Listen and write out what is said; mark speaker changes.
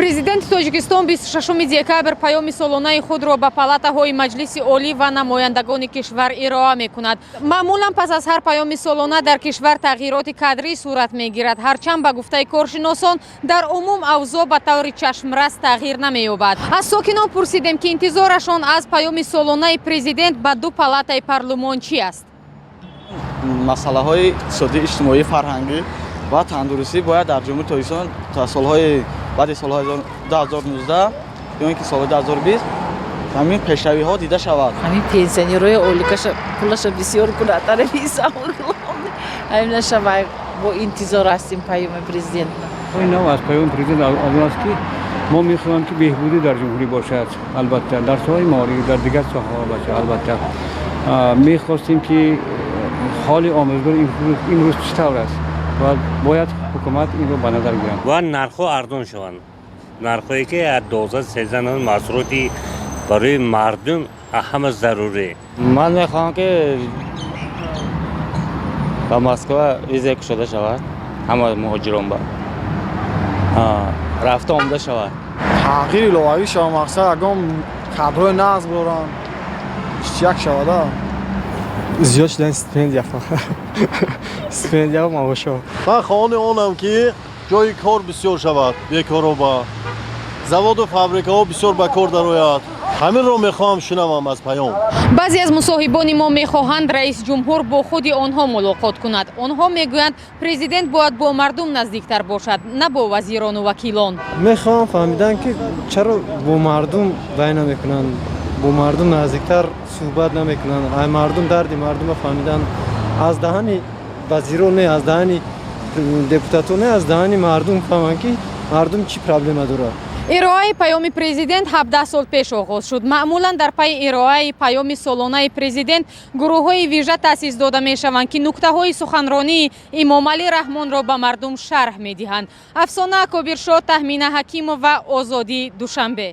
Speaker 1: Президенти Тоҷикистон 26 декабр паёми солонаи худро ба палатаҳои Маҷлиси олӣ ва намояндагони кишвар ироа мекунад. Маъмулан пас аз ҳар паёми солона дар кишвар тағйироти кадрӣ сурат мегирад. Ҳарчанд ба гуфтаи коршиносон дар умум авзо ба таври чашмрас тағйир намеёбад. Аз сокинон пурсидем, ки интизорашон аз паёми солонаи президент ба ду палатаи парлумон чи аст.
Speaker 2: Масъалаҳои иқтисодӣ, иҷтимоӣ, фарҳангӣ ва тандурустӣ бояд дар ҷумҳурии Тоҷикистон та солҳои баъди солҳои 2019 ё ин ки соли 2020 ҳамин пешравиҳо дида шавад.
Speaker 3: Ҳамин пенсионерҳои оликаша пулаша бисёр кунатара мисавр. Ҳамин шава бо интизор ҳастем паёми президент.
Speaker 4: Инам аз паёми президент он аст ки мо мехоҳем ки беҳбудӣ дар ҷумҳурӣ бошад. Албатта дар соҳаи молӣ, дар дигар соҳаҳо бошад. Албатта мехостем ки ҳоли омӯзгор имрӯз чӣ тавр аст ва бояд ҳукумат инро ба назар гирад
Speaker 5: ва нархҳо арзон шаванд. Нархҳое ки аз 12-13 маҳсулоти барои мардум ҳама зарурӣ.
Speaker 6: Ман мехоҳам ки ба Москва виза кушода шавад, ҳама муҳоҷирон ба рафта омада шавад.
Speaker 7: Тағйири иловавӣ шава, мақсад ягон кадрҳои нағз боранд чиак шавада.
Speaker 8: زیاد شدن استپندیا فقط استپندیا و معاشا.
Speaker 9: من خواهان آنم که جای کار بسیار شود، بیکارا با заводу фабрикаҳо бисёр ба кор дарояд. Ҳаминро мехоҳам шунавам аз паём.
Speaker 1: баъзе аз мусоҳибони мо мехоҳанд раис ҷумҳур бо худи онҳо мулоқот кунад. Онҳо мегӯянд президент бояд бо мардум наздиктар бошад, на бо вазирону вакилон.
Speaker 8: میخوام فهمیدن که چرا با مردم رای نمیکنن، با مردم نزدیکتر صحبت نمیکنن. ای مردم درد مردم فهمیدن از دهن وزیران نه، از دهن депутатон не, از دهن مردم فهمن که مردم چی پرابلم داره.
Speaker 1: ироаи паёми президент 17 сол пеш оғоз шуд. Маъмулан дар пайи ироаи паёми солонаи президент гурӯҳҳои вижа таъсис дода мешаванд, ки нуктаҳои суханронии Имомалӣ Раҳмонро ба мардум шарҳ медиҳанд. Афсона Кобиршо, Тахмина Ҳакимова, Озодӣ, Душанбе.